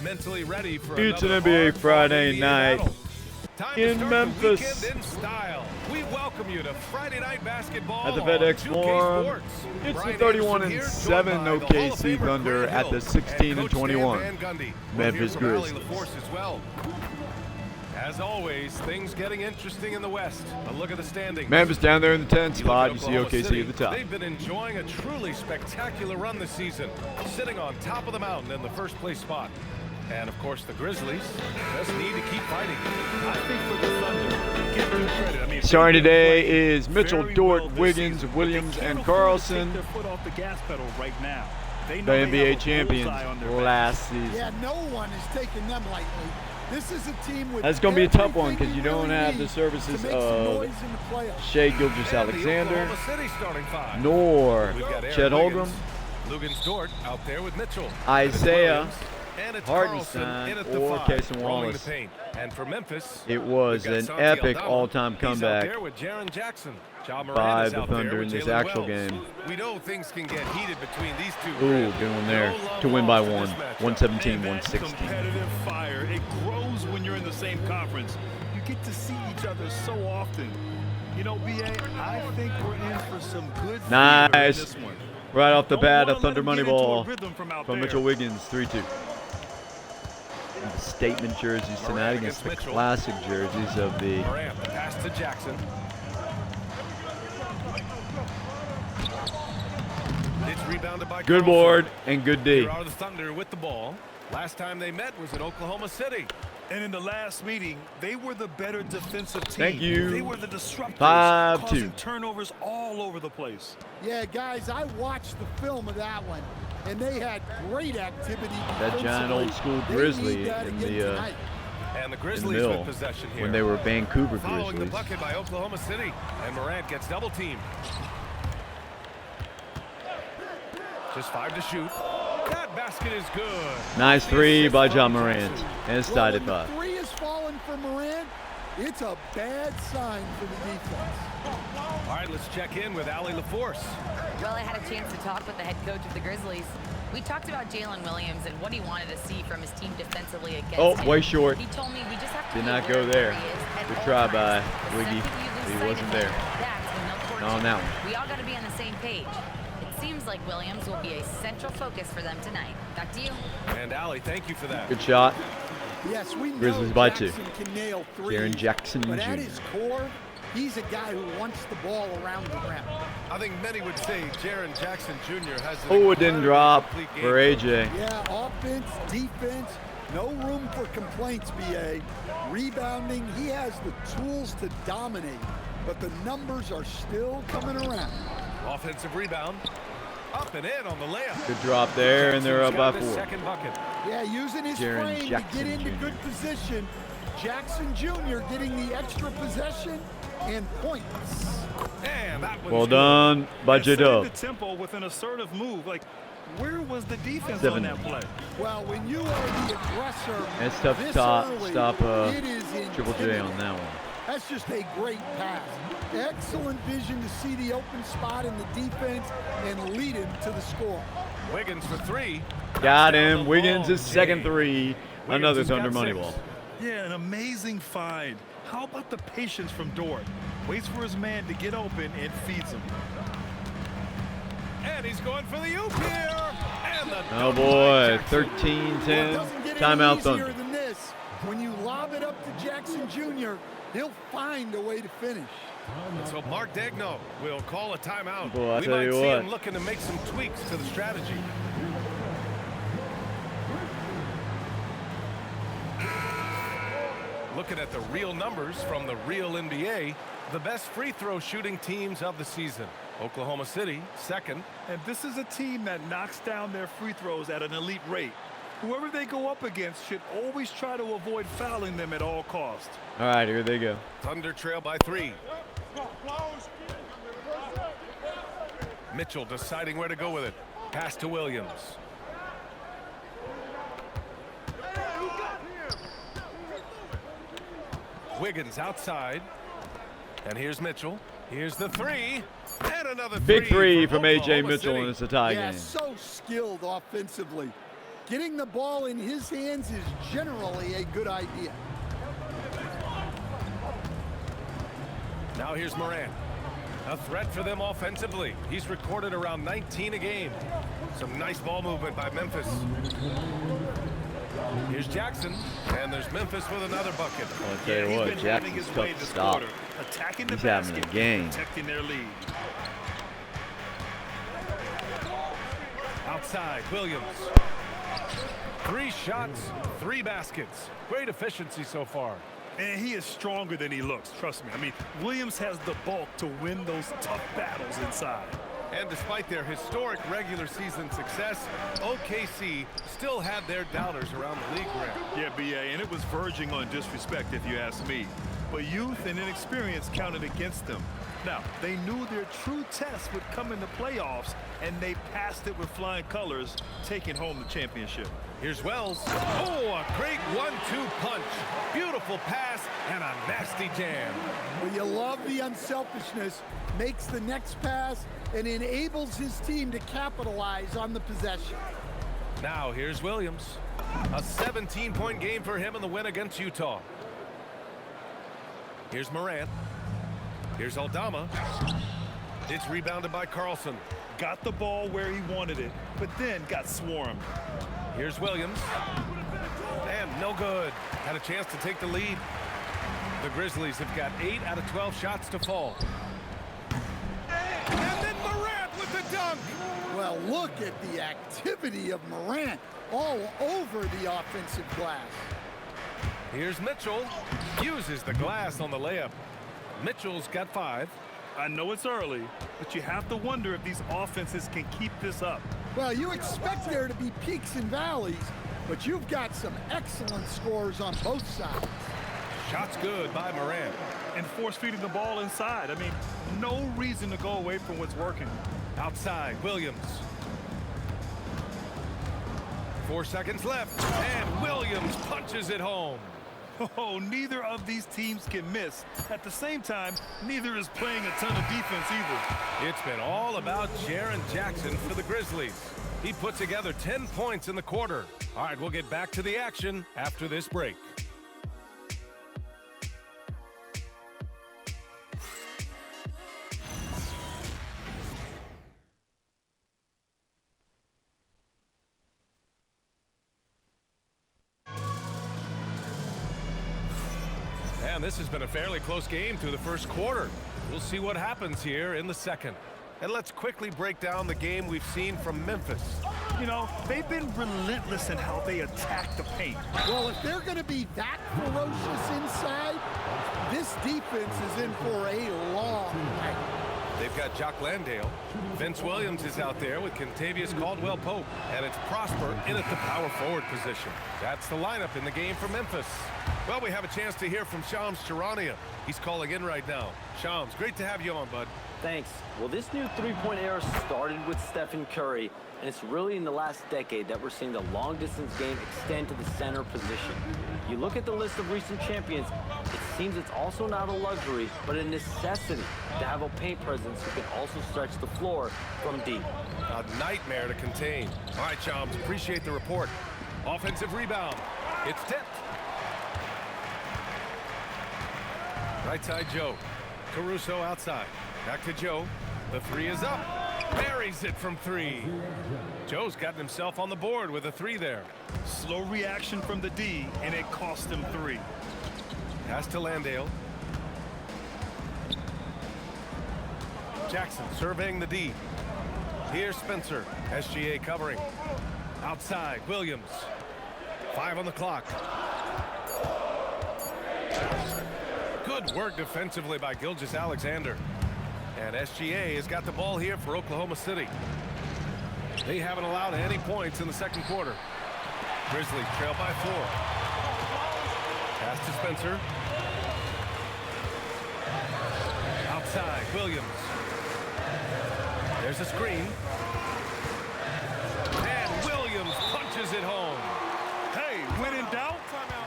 mentally ready for It's an another NBA hard Friday NBA night battle. Time to in start Memphis. the weekend in style. We welcome you to Friday Night Basketball At the on Fedexforum. 2K Sports. It's the Brian 31-7 Anderson here, joined by the Hall of OKC Famer Thunder Grant at the Hill 16 and Coach Stan 21 Van Gundy. Memphis We'll hear from Allie Grizzlies. LaForce as well. As always, things getting interesting in the West. A look at the standings. Memphis down there in the 10th You spot. look You at see Oklahoma OKC City, at the top. They've been enjoying a truly spectacular run this season, sitting on top of the mountain in the first place spot. And of course, the Grizzlies just need to keep fighting. I think for the Thunder, give them credit. I mean, Starting today is Mitchell, very Dort, well this Wiggins, season, Williams, but they and can't afford to Carlson, take their foot off the gas pedal right now. They the know they NBA have a champions bullseye on their back. last season. Yeah, no one is taking them lightly. This is a team with That's going to be a tough one because everything you don't really have the need services to make some of noise in the playoffs. Shea Gilgeous And the Alexander, Oklahoma City starting five. nor We've got Aaron Chet Wiggins, Holmgren, Lugens Dort out there with Mitchell, Isaiah Williams, and it's Hartenstein, Carlson in at the or five, Cason rolling Wallace. the paint. And for Memphis, It was we've got an Santi epic Aldama. all-time He's out comeback there with Jaren Jackson. Ja Morant by is the out there Thunder with in this Jalen actual Wells. game. We know things can get heated between these two. Ooh, good one there to win by one, one. 117, And that 116. competitive fire, it grows when you're in the same conference. You get to see each other so often. You know, BA, I think we're in for some good theater in Nice. this one. Right off the Don't bat, wanna a let Thunder them money get into a ball rhythm from out from there. Mitchell Wiggins, 3-2. And the statement jerseys tonight against the Mitchell. classic jerseys of the Morant, the pass to Jackson. It's rebounded by good Carlson. board and good D. Here are the Thunder with the ball. Last time they met was in Oklahoma City. And in the last meeting, they were the better defensive team. Thank you. They were the disruptors, 5-2. causing turnovers all over the place. Yeah, guys, I watched the film of that one, and they had great activity. That giant old school defensively. They Grizzly need that in again the tonight. And the in Grizzlies the with mill possession here. when they were Vancouver Following the Grizzlies. bucket by Oklahoma City. And Morant gets double teamed. Just 5 to shoot. That basket is good. Nice The three assist by from Ja Morant. Jackson. And it's Well, tied when at the 5. three is falling for Morant, it's a bad sign for the defense. All right, let's check in with Allie LaForce. Well, I had a chance to talk with the head coach of the Grizzlies. We talked about Jalen Williams and what he wanted to see from his team defensively against him. Way short. He told me we just have to Did be not aware go of there. where he is at Good all try times. by The Wiggy. second you lose He sight of wasn't him, there. that's when they'll torch Not on you. that one. We all got to be on the same page. It seems like Williams will be a central focus for them tonight. Back to you. And Allie, thank you for that. Good shot. Yes, we know Grizzlies by 2. Jackson can nail threes, Jaren Jackson but at Jr. his core, he's a guy who wants the ball around the rim. I think many would say Jaren Jackson Jr. has an Oh, it didn't incredibly drop complete game. for AJ. Yeah, offense, defense, no room for complaints, BA. Rebounding, he has the tools to dominate, but the numbers are still coming around. Offensive rebound. Up and in on the layup. Good drop there, and they're up by Jackson's got 4. his second bucket. Yeah, using his Jaren frame Jackson to get into Jr. good position. Jackson Jr. getting the extra possession and points. And that one's Well good. done by And setting J-Dub. the tempo with an assertive move. Like, where was the defense 7. on that play? Well, when you are the aggressor, And it's tough to this stop early, it is Triple J on intimidating. that one. That's just a great pass. Excellent vision to see the open spot in the defense and lead him to the score. Wiggins for 3. Got Down him. the Wiggins' long second game. 3. Wiggins Another has got Thunder money 6. ball. Yeah, an amazing find. How about the patience from Dort? Waits for his man to get open and feeds him. And he's going for the oop here. And the Oh dunk by boy, Jackson. 13-10. Well, it doesn't get any Timeout easier Thunder. than this. When you lob it up to Jackson Jr., he'll find a way to finish. So Mark Degno will call a timeout. Boy, I we tell might you see what. him looking to make some tweaks to the strategy. Looking at the real numbers from the real NBA, the best free throw shooting teams of the season. Oklahoma City, second. And this is a team that knocks down their free throws at an elite rate. Whoever they go up against should always try to avoid fouling them at all costs. All right, here they go. Thunder trail by 3. Mitchell deciding where to go with it. Pass to Williams. Wiggins outside. And here's Mitchell. Here's the 3. And another Big 3 from A.J. Oklahoma Mitchell, City. and it's a tie Yeah, game. so skilled offensively. Getting the ball in his hands is generally a good idea. Now here's Morant. A threat for them offensively. He's recorded around 19 a game. Some nice ball movement by Memphis. Here's Jackson, and there's Memphis with another bucket. I'll tell you what, Jackson's tough to stop. Attacking the He's having basket, a game. protecting their lead. Outside, Williams. 3 shots, 3 baskets. Great efficiency so far. And he is stronger than he looks, trust me. I mean, Williams has the bulk to win those tough battles inside. And despite their historic regular season success, OKC still had their doubters around the league rim. Yeah, BA, and it was verging on disrespect if you ask me. But youth and inexperience counted against them. Now, they knew their true test would come in the playoffs, and they passed it with flying colors, taking home the championship. Here's Wells. Oh, a great 1-2 punch. Beautiful pass and a nasty jam. Well, you love the unselfishness, makes the next pass, and enables his team to capitalize on the possession. Now here's Williams. A 17-point game for him in the win against Utah. Here's Morant. Here's Aldama. It's rebounded by Carlson. Got the ball where he wanted it, but then got swarmed. Here's Williams. And no good. Had a chance to take the lead. The Grizzlies have got 8 out of 12 shots to fall. And then Morant with the dunk. Well, look at the activity of Morant all over the offensive glass. Here's Mitchell. Uses the glass on the layup. Mitchell's got 5. I know it's early, but you have to wonder if these offenses can keep this up. Well, you expect there to be peaks and valleys, but you've got some excellent scores on both sides. Shots good by Morant. And force-feeding the ball inside. I mean, no reason to go away from what's working. Outside, Williams. 4 seconds left, and Williams punches it home. Oh, neither of these teams can miss. At the same time, neither is playing a ton of defense either. It's been all about Jaren Jackson for the Grizzlies. He put together 10 points in the quarter. All right, we'll get back to the action after this break. And this has been a fairly close game through the first quarter. We'll see what happens here in the second. And let's quickly break down the game we've seen from Memphis. You know, they've been relentless in how they attack the paint. Well, if they're going to be that ferocious inside, this defense is in for a long night. They've got Jock Landale. Vince Williams is out there with Contavious Caldwell-Pope. And it's Prosper in at the power forward position. That's the lineup in the game for Memphis. Well, we have a chance to hear from Shams Charania. He's calling in right now. Shams, great to have you on, bud. Thanks. Well, this new three-point era started with Stephen Curry, and it's really in the last decade that we're seeing the long-distance game extend to the center position. You look at the list of recent champions, it seems it's also not a luxury, but a necessity to have a paint presence who can also stretch the floor from deep. A nightmare to contain. All right, Shams, appreciate the report. Offensive rebound. It's tipped. Right side, Joe. Caruso outside. Back to Joe. The 3 is up. Buries it from 3. Joe's gotten himself on the board with a 3 there. Slow reaction from the D, and it cost him 3. Pass to Landale. Jackson surveying the D. Here's Spencer. SGA covering. Outside, Williams. 5 on the clock. Good work defensively by Gilgeous-Alexander. And SGA has got the ball here for Oklahoma City. They haven't allowed any points in the second quarter. Grizzlies trail by 4. Pass to Spencer. Outside, Williams. There's a screen. And Williams punches it home. Hey, when in doubt,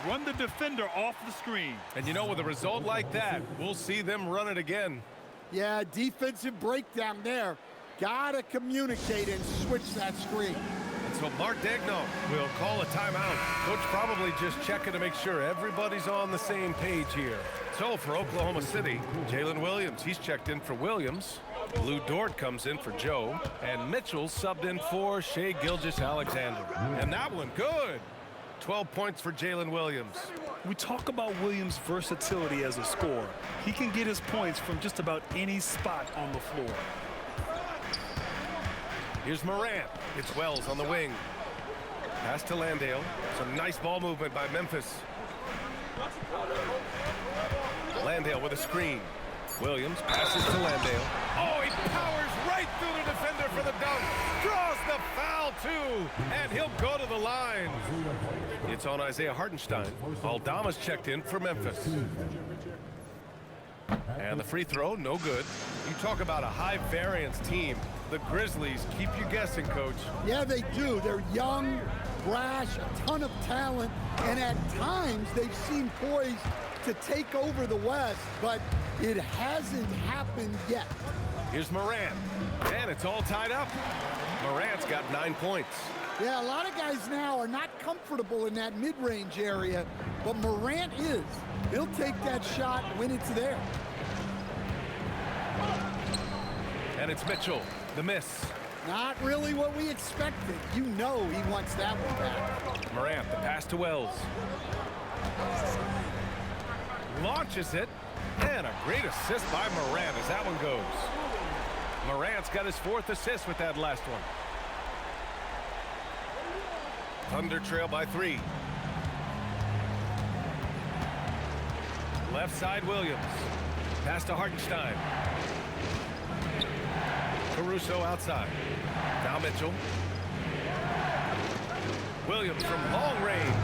run the defender off the screen. And you know, with a result like that, we'll see them run it again. Yeah, defensive breakdown there. Gotta communicate and switch that screen. It's So Mark Degno will call a timeout. Coach probably just checking to make sure everybody's on the same page here. So for Oklahoma City, Jalen Williams, he's checked in for Williams. Lou Dort comes in for Joe. And Mitchell subbed in for Shai Gilgeous-Alexander. And that one, good. 12 points for Jalen Williams. We talk about Williams' versatility as a scorer. He can get his points from just about any spot on the floor. Here's Morant. It's Wells on the wing. Pass to Landale. Some nice ball movement by Memphis. Landale with a screen. Williams passes to Landale. Oh, he powers right through the defender for the dunk. Draws the foul, too. And he'll go to the line. It's on Isaiah Hartenstein. Aldama's checked in for Memphis. And the free throw, no good. You talk about a high-variance team. The Grizzlies keep you guessing, Coach. Yeah, they do. They're young, brash, a ton of talent, and at times they've seemed poised to take over the West, but it hasn't happened yet. Here's Morant, and it's all tied up. Morant's got 9 points. Yeah, a lot of guys now are not comfortable in that mid-range area, but Morant is. He'll take that shot when it's there. And it's Mitchell, the miss. Not really what we expected. You know he wants that one back. Morant, the pass to Wells. Launches it, and a great assist by Morant as that one goes. Morant's got his 4th assist with that last one. Thunder trail by 3. Left side, Williams. Pass to Hartenstein. Caruso outside. Now Mitchell. Williams from long range.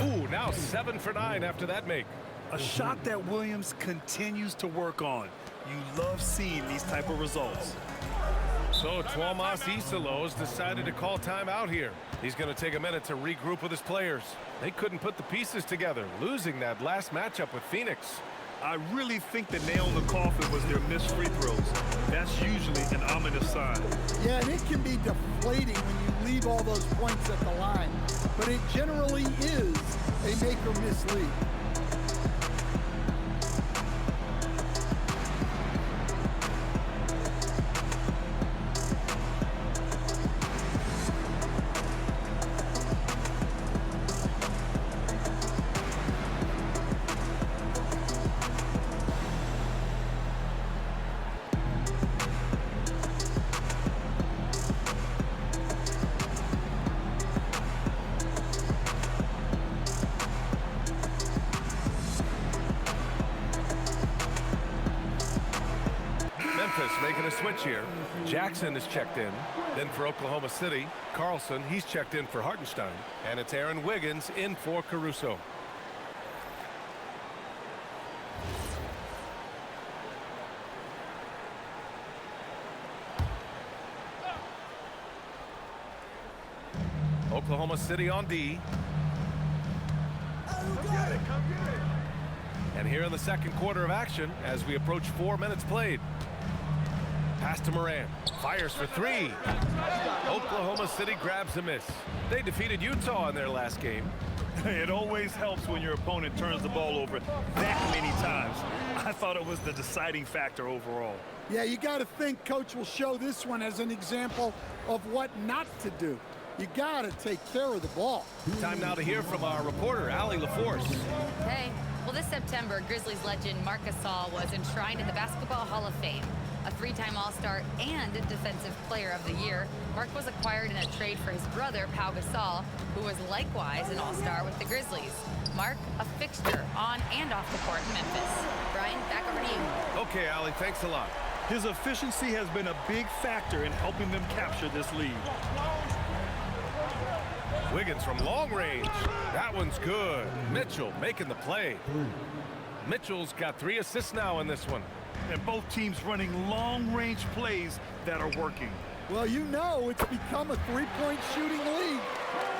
Ooh, now 7 for 9 after that make. A shot that Williams continues to work on. You love seeing these type of results. So Tuomas Isalos decided to call timeout here. He's going to take a minute to regroup with his players. They couldn't put the pieces together, losing that last matchup with Phoenix. I really think the nail in the coffin was their missed free throws. That's usually an ominous sign. Yeah, and it can be deflating when you leave all those points at the line. But it generally is a make or miss lead. Making a switch here. Jackson is checked in. Then for Oklahoma City, Carlson, he's checked in for Hartenstein. And it's Aaron Wiggins in for Caruso. Oklahoma City on D. And here in the second quarter of action as we approach 4 minutes played. Pass to Morant. Fires for 3. Oklahoma City grabs a miss. They defeated Utah in their last game. It always helps when your opponent turns the ball over that many times. I thought it was the deciding factor overall. Yeah, you got to think Coach will show this one as an example of what not to do. You got to take care of the ball. Time now to hear from our reporter, Allie LaForce. Hey, well, this September, Grizzlies legend Marc Gasol was enshrined in the Basketball Hall of Fame. A 3-time All-Star and Defensive Player of the Year, Marc was acquired in a trade for his brother, Pau Gasol, who was likewise an All-Star with the Grizzlies. Marc, a fixture on and off the court in Memphis. Brian, back over to you. Okay, Allie, thanks a lot. His efficiency has been a big factor in helping them capture this lead. Wiggins from long range. That one's good. Mitchell making the play. Mitchell's got 3 assists now in this one. And both teams running long-range plays that are working. Well, you know it's become a 3-point shooting league.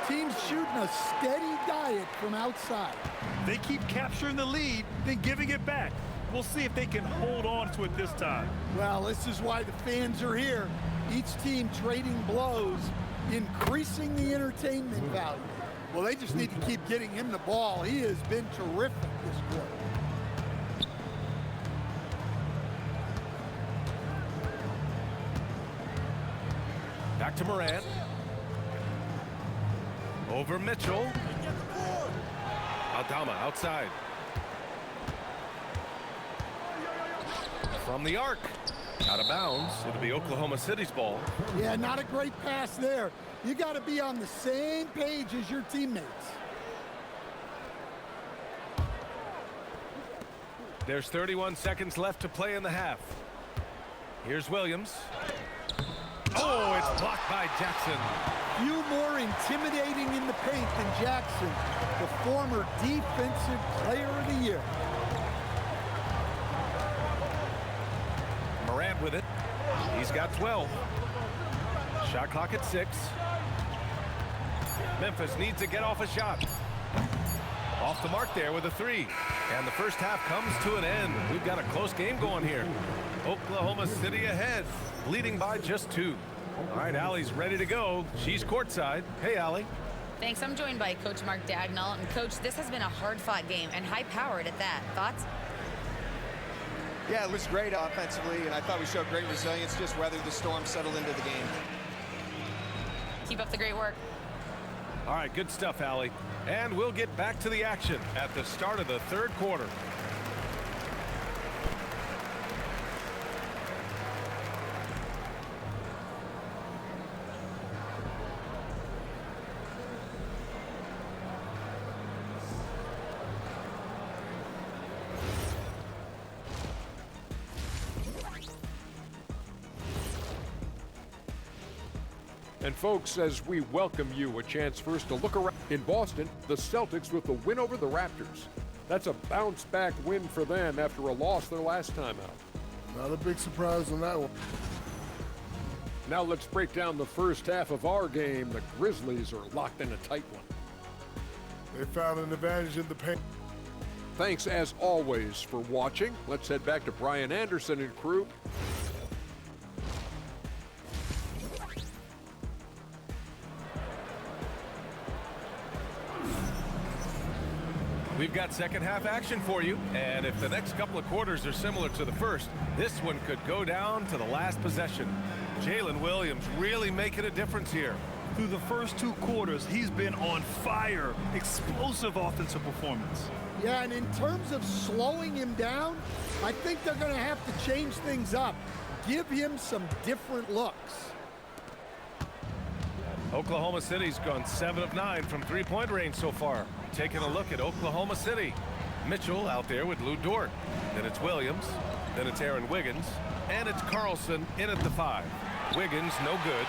Teams shooting a steady diet from outside. They keep capturing the lead, then giving it back. We'll see if they can hold on to it this time. Well, this is why the fans are here. Each team trading blows increasing the entertainment value. Well, they just need to keep getting him the ball. He has been terrific this quarter. Back to Morant. Over Mitchell. Aldama outside. From the arc. Out of bounds. It'll be Oklahoma City's ball. Yeah, not a great pass there. You got to be on the same page as your teammates. There's 31 seconds left to play in the half. Here's Williams. Oh, it's blocked by Jackson. Few more intimidating in the paint than Jackson, the former Defensive Player of the Year. Morant with it. He's got 12. Shot clock at 6. Memphis needs to get off a shot. Off the mark there with a 3. And the first half comes to an end. We've got a close game going here. Oklahoma City ahead, leading by just 2. All right, Allie's ready to go. She's courtside. Hey, Allie. Thanks. I'm joined by Coach Mark Dagnall. And, Coach, this has been a hard-fought game and high-powered at that. Thoughts? Yeah, it was great offensively, and I thought we showed great resilience, just weathered the storm, settled into the game. Keep up the great work. All right, good stuff, Allie. And we'll get back to the action at the start of the third quarter. And folks, as we welcome you, a chance first to look around in Boston, the Celtics with the win over the Raptors. That's a bounce-back win for them after a loss their last time out. Not a big surprise on that one. Now let's break down the first half of our game. The Grizzlies are locked in a tight one. They found an advantage in the paint. Thanks, as always, for watching. Let's head back to Brian Anderson and crew. We've got second half action for you, and if the next couple of quarters are similar to the first, this one could go down to the last possession. Jalen Williams really making a difference here. Through the first 2 quarters, he's been on fire. Explosive offensive performance. Yeah, and in terms of slowing him down, I think they're going to have to change things up. Give him some different looks. Oklahoma City's gone 7 of 9 from three-point range so far. Taking a look at Oklahoma City. Mitchell out there with Lou Dort. Then it's Williams. Then it's Aaron Wiggins. And it's Carlson in at the 5. Wiggins no good.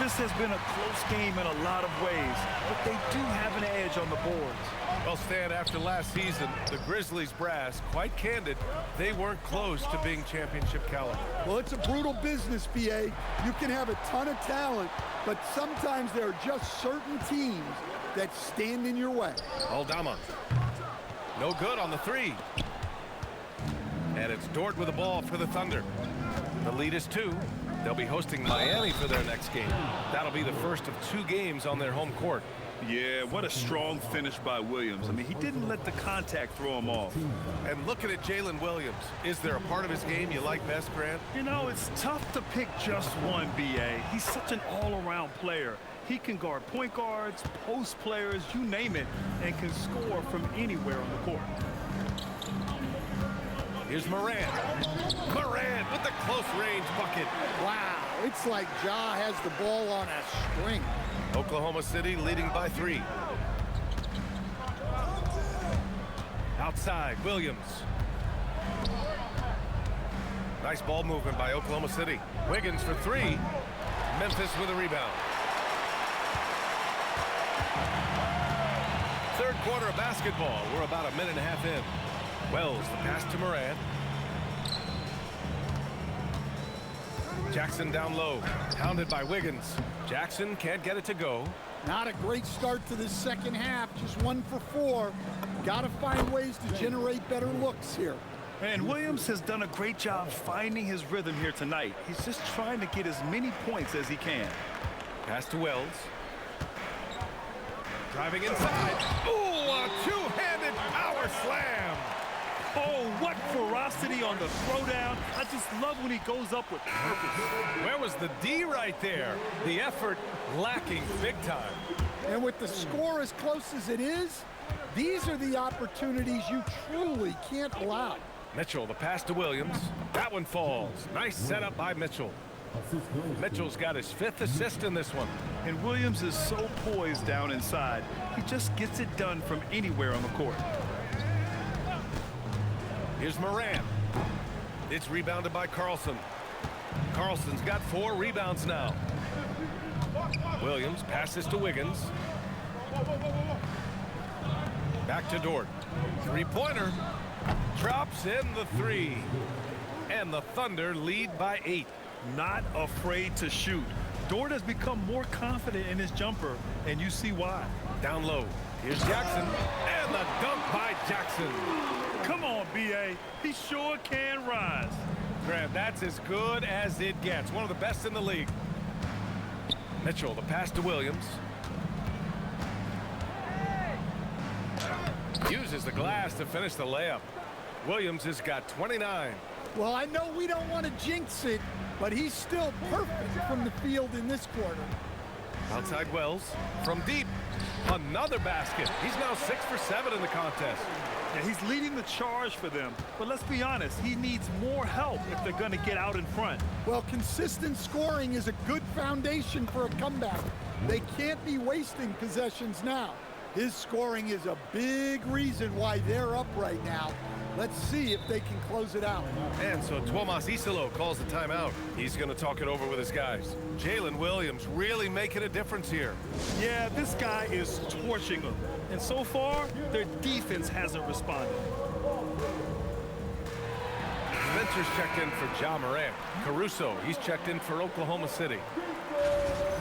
This has been a close game in a lot of ways, but they do have an edge on the boards. Well, Stan, after last season, the Grizzlies brass, quite candid, they weren't close to being championship caliber. Well, it's a brutal business, BA. You can have a ton of talent, but sometimes there are just certain teams that stand in your way. Aldama. No good on the 3. And it's Dort with the ball for the Thunder. The lead is 2. They'll be hosting Miami for their next game. That'll be the first of 2 games on their home court. Yeah, what a strong finish by Williams. I mean, he didn't let the contact throw him off. And looking at Jalen Williams, is there a part of his game you like best, Grant? You know, it's tough to pick just one, BA. He's such an all-around player. He can guard point guards, post players, you name it, and can score from anywhere on the court. Here's Morant. Morant with the close-range bucket. Wow, it's like Ja has the ball on a string. Oklahoma City leading by 3. Outside, Williams. Nice ball movement by Oklahoma City. Wiggins for 3. Memphis with a rebound. Third quarter of basketball. We're about a minute and a half in. Wells, the pass to Morant. Jackson down low, hounded by Wiggins. Jackson can't get it to go. Not a great start to this second half, just 1 for 4. Got to find ways to generate better looks here. And Williams has done a great job finding his rhythm here tonight. He's just trying to get as many points as he can. Pass to Wells. Driving inside. Ooh, a two-handed power slam. Oh, what ferocity on the throwdown. I just love when he goes up with purpose. Where was the D right there? The effort lacking big time. And with the score as close as it is, these are the opportunities you truly can't allow. Mitchell, the pass to Williams. That one falls. Nice setup by Mitchell. Mitchell's got his 5th assist in this one. And Williams is so poised down inside. He just gets it done from anywhere on the court. Here's Moran. It's rebounded by Carlson. Carlson's got 4 rebounds now. Williams passes to Wiggins. Back to Dort. Three-pointer. Drops in the 3. And the Thunder lead by 8. Not afraid to shoot. Dort has become more confident in his jumper, and you see why. Down low. Here's Jackson. And the dunk by Jackson. Come on, B.A. He sure can rise. Graham, that's as good as it gets. One of the best in the league. Mitchell, the pass to Williams. Uses the glass to finish the layup. Williams has got 29. Well, I know we don't want to jinx it, but he's still perfect from the field in this quarter. Outside Wells. From deep. Another basket. He's now 6 for 7 in the contest. Yeah, he's leading the charge for them. But let's be honest, he needs more help if they're going to get out in front. Well, consistent scoring is a good foundation for a comeback. They can't be wasting possessions now. His scoring is a big reason why they're up right now. Let's see if they can close it out. And so Tuomas Isalo calls the timeout. He's going to talk it over with his guys. Jalen Williams really making a difference here. Yeah, this guy is torching them. And so far, their defense hasn't responded. Spencer's checked in for Ja Morant. Caruso, he's checked in for Oklahoma City.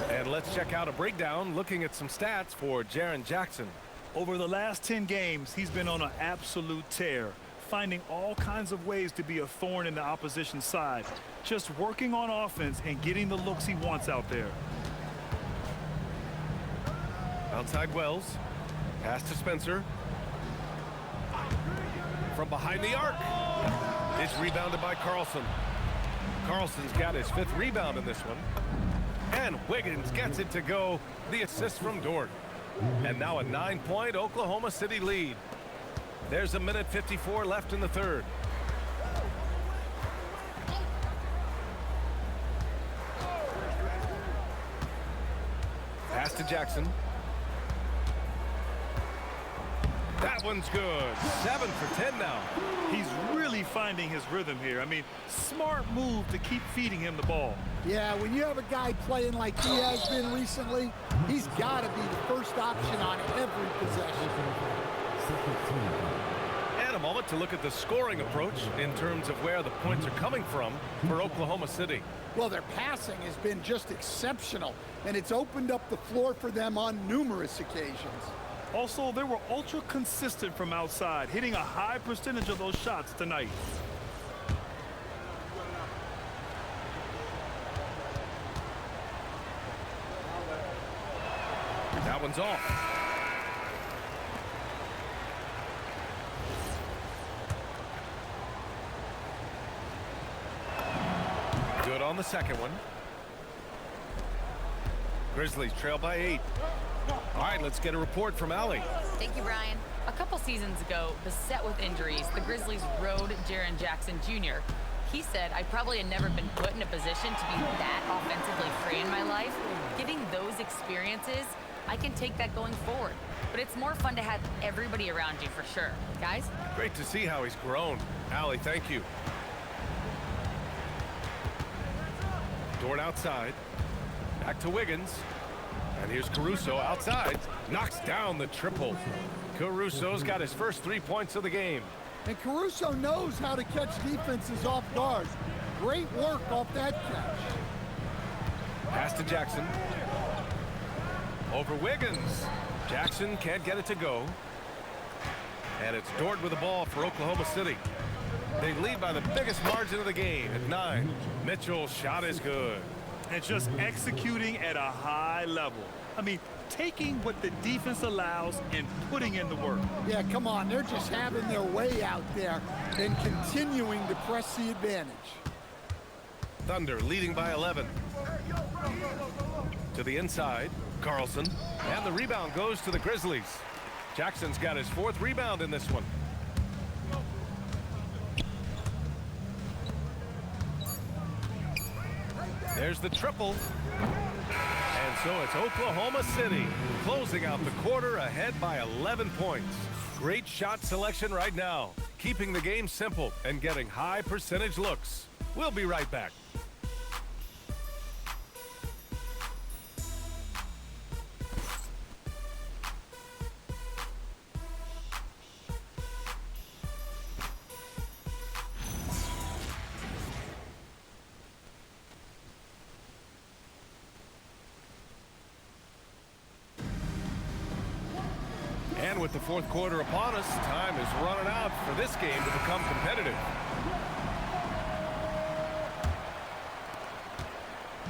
And let's check out a breakdown looking at some stats for Jaren Jackson. Over the last 10 games, he's been on an absolute tear, finding all kinds of ways to be a thorn in the opposition's side, just working on offense and getting the looks he wants out there. Outside Wells. Pass to Spencer. From behind the arc. It's rebounded by Carlson. Carlson's got his 5th rebound in this one. And Wiggins gets it to go. The assist from Dort. And now a 9-point Oklahoma City lead. There's a minute 54 left in the 3rd. Pass to Jackson. That one's good. 7 for 10 now. He's really finding his rhythm here. I mean, smart move to keep feeding him the ball. Yeah, when you have a guy playing like he has been recently, he's got to be the first option on every possession. And a moment to look at the scoring approach in terms of where the points are coming from for Oklahoma City. Well, their passing has been just exceptional, and it's opened up the floor for them on numerous occasions. Also, they were ultra consistent from outside, hitting a high percentage of those shots tonight. That one's off. Good on the second one. Grizzlies trail by 8. All right, let's get a report from Allie. Thank you, Brian. A couple seasons ago, beset with injuries, the Grizzlies rode Jaren Jackson Jr. He said, I probably had never been put in a position to be that offensively free in my life. Getting those experiences, I can take that going forward. But it's more fun to have everybody around you for sure. Guys? Great to see how he's grown. Allie, thank you. Dort outside. Back to Wiggins. And here's Caruso outside. Knocks down the triple. Caruso's got his first 3 points of the game. And Caruso knows how to catch defenses off guard. Great work off that catch. Pass to Jackson. Over Wiggins. Jackson can't get it to go. And it's Dort with the ball for Oklahoma City. They lead by the biggest margin of the game at 9. Mitchell's shot is good. And just executing at a high level. I mean, taking what the defense allows and putting in the work. Yeah, come on. They're just having their way out there and continuing to press the advantage. Thunder leading by 11. To the inside, Carlson. And the rebound goes to the Grizzlies. Jackson's got his 4th rebound in this one. There's the triple. And so it's Oklahoma City closing out the quarter ahead by 11 points. Great shot selection right now, keeping the game simple and getting high percentage looks. We'll be right back. And with the 4th quarter upon us, time is running out for this game to become competitive.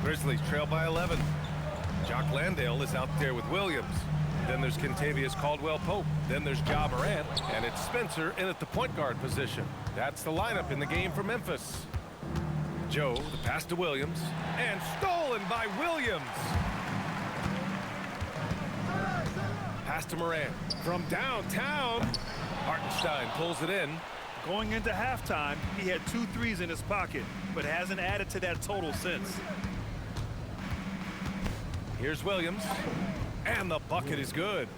Grizzlies trail by 11. Jock Landale is out there with Williams. Then there's Kentavious Caldwell-Pope. Then there's Ja Morant. And it's Spencer in at the point guard position. That's the lineup in the game for Memphis. Joe, the pass to Williams. And stolen by Williams. Pass to Morant from downtown. Hartenstein pulls it in. Going into halftime, he had 2 threes in his pocket, but hasn't added to that total since. Here's Williams. And the bucket is good.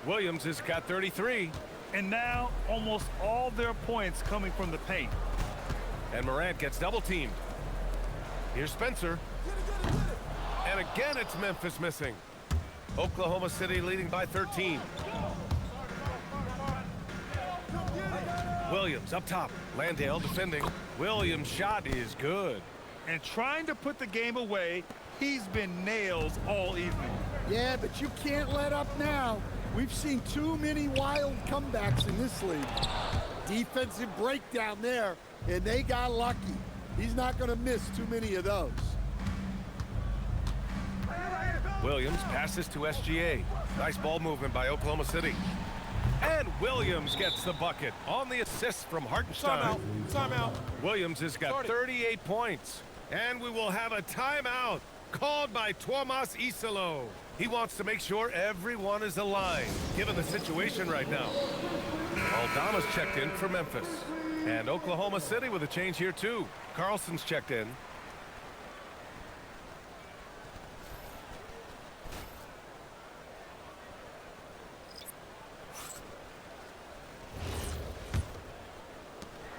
Williams has got 33. And now almost all their points coming from the paint. And Morant gets double teamed. Here's Spencer. And again it's Memphis missing. Oklahoma City leading by 13. Williams up top. Landale defending. Williams' shot is good. And trying to put the game away, he's been nails all evening. Yeah, but you can't let up now. We've seen too many wild comebacks in this league. Defensive breakdown there, and they got lucky. He's not going to miss too many of those. Williams passes to SGA. Nice ball movement by Oklahoma City. And Williams gets the bucket on the assist from Hartenstein. Timeout. Williams has got 38 points. And we will have a timeout called by Tuomas Isalo. He wants to make sure everyone is aligned, given the situation right now. Aldama's checked in for Memphis. And Oklahoma City with a change here too. Carlson's checked in.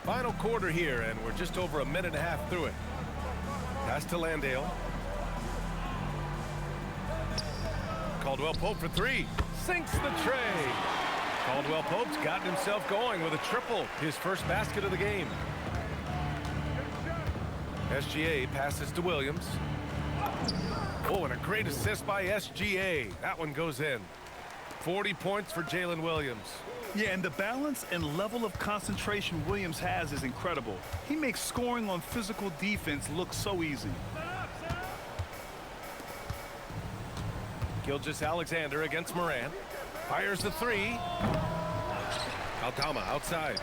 Final quarter here, and we're just over a minute and a half through it. Pass to Landale. Caldwell-Pope for 3. Sinks the tray. Caldwell-Pope's gotten himself going with a triple. His first basket of the game. SGA passes to Williams. Oh, and a great assist by SGA. That one goes in. 40 points for Jalen Williams. Yeah, and the balance and level of concentration Williams has is incredible. He makes scoring on physical defense look so easy. Gilgeous-Alexander against Morant. Fires the 3. Aldama outside.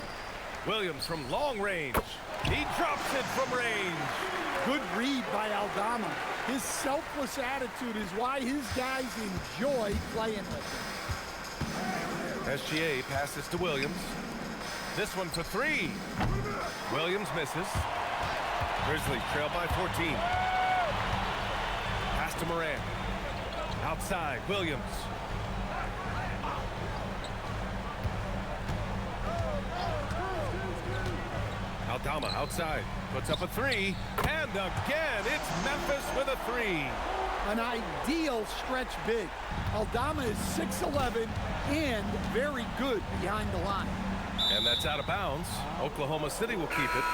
Williams from long range. He drops it from range. Good read by Aldama. His selfless attitude is why his guys enjoy playing with him. SGA passes to Williams. This one for 3. Williams misses. Grizzlies trail by 14. Pass to Morant. Outside, Williams. Aldama outside. Puts up a 3. And again, it's Memphis with a 3. An ideal stretch big. Aldama is 6'11" and very good behind the line. And that's out of bounds. Oklahoma City will keep it.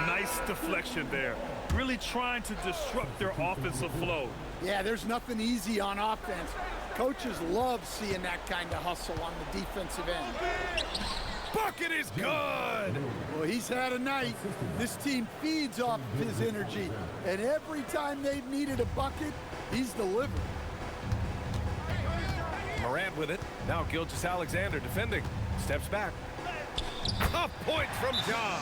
Nice deflection there. Really trying to disrupt their offensive flow. Yeah, there's nothing easy on offense. Coaches love seeing that kind of hustle on the defensive end. Bucket is good! Well, he's had a night. This team feeds off of his energy, and every time they've needed a bucket, he's delivered. Morant with it. Now Gilgeous-Alexander defending. Steps back. Tough point from John.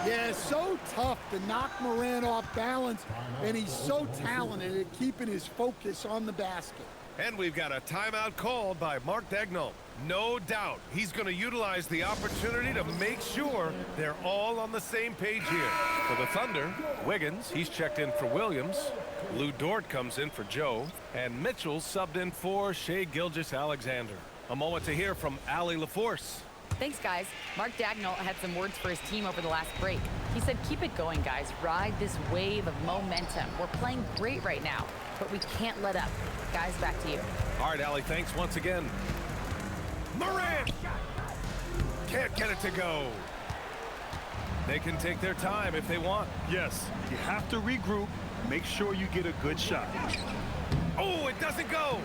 Yeah, so tough to knock Morant off balance, and he's so talented at keeping his focus on the basket. And we've got a timeout called by Mark Daigneault. No doubt he's going to utilize the opportunity to make sure they're all on the same page here. For the Thunder, Wiggins, he's checked in for Williams. Lou Dort comes in for Joe. And Mitchell subbed in for Shai Gilgeous-Alexander. A moment to hear from Allie LaForce. Thanks, guys. Mark Daigneault had some words for his team over the last break. He said, keep it going, guys. Ride this wave of momentum. We're playing great right now, but we can't let up. Guys, back to you. All right, Allie, thanks once again. Morant! Can't get it to go. They can take their time if they want. Yes, you have to regroup. Make sure you get a good shot. Oh, it doesn't go.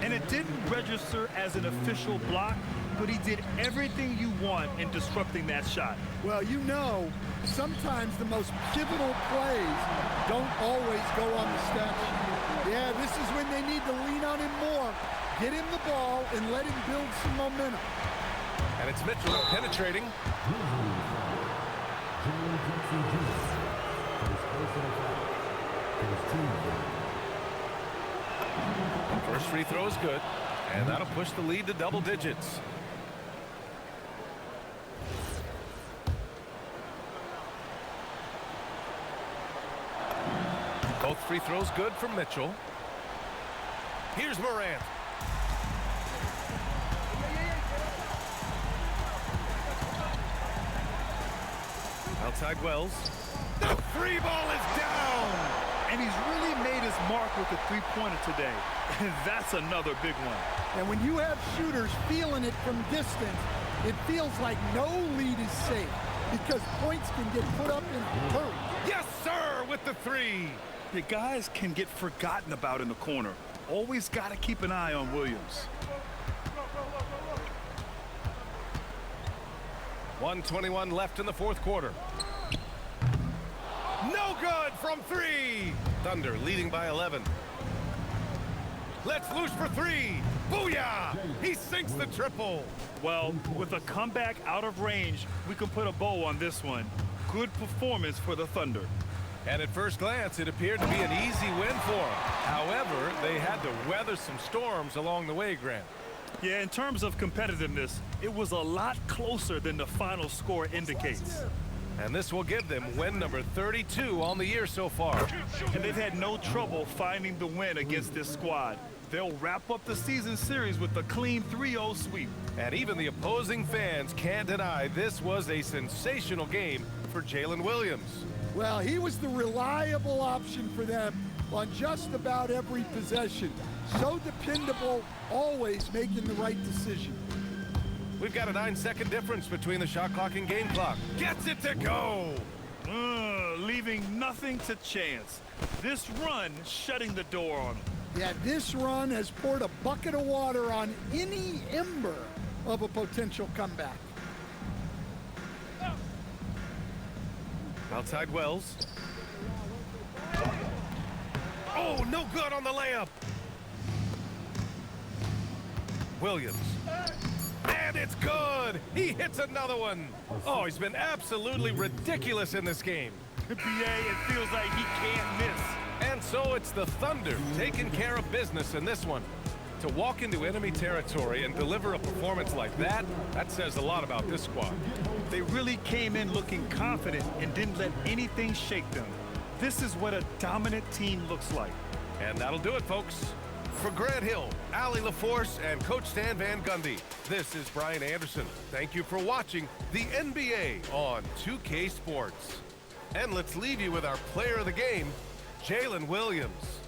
And it didn't register as an official block, but he did everything you want in disrupting that shot. Well, you know, sometimes the most pivotal plays don't always go on the step. Yeah, this is when they need to lean on him more. Get him the ball and let him build some momentum. And it's Mitchell penetrating. First free throw is good, and that'll push the lead to double digits. Both free throws good for Mitchell. Here's Morant. Outside Wells. The free ball is down! And he's really made his mark with the three-pointer today. And that's another big one. And when you have shooters feeling it from distance, it feels like no lead is safe because points can get put up in a hurry. Yes, sir, with the three. The guys can get forgotten about in the corner. Always got to keep an eye on Williams. 1:21 left in the fourth quarter. No good from three. Thunder leading by 11. Let's loose for three. Booyah! He sinks the triple. Well, with a comeback out of range, we can put a bow on this one. Good performance for the Thunder. And at first glance, it appeared to be an easy win for them. However, they had to weather some storms along the way, Grant. Yeah, in terms of competitiveness, it was a lot closer than the final score indicates. And this will give them win number 32 on the year so far. And they've had no trouble finding the win against this squad. They'll wrap up the season series with a clean 3-0 sweep. And even the opposing fans can't deny this was a sensational game for Jalen Williams. Well, he was the reliable option for them on just about every possession. So dependable, always making the right decision. We've got a 9-second difference between the shot clock and game clock. Gets it to go! Leaving nothing to chance. This run shutting the door on him. Yeah, this run has poured a bucket of water on any ember of a potential comeback. Outside Wells. Oh, no good on the layup. Williams. And it's good. He hits another one. Oh, he's been absolutely ridiculous in this game. BA, it feels like he can't miss. And so it's the Thunder taking care of business in this one. To walk into enemy territory and deliver a performance like that, that says a lot about this squad. They really came in looking confident and didn't let anything shake them. This is what a dominant team looks like. And that'll do it, folks. For Grant Hill, Allie LaForce, and Coach Stan Van Gundy, this is Brian Anderson. Thank you for watching the NBA on 2K Sports. And let's leave you with our player of the game, Jalen Williams.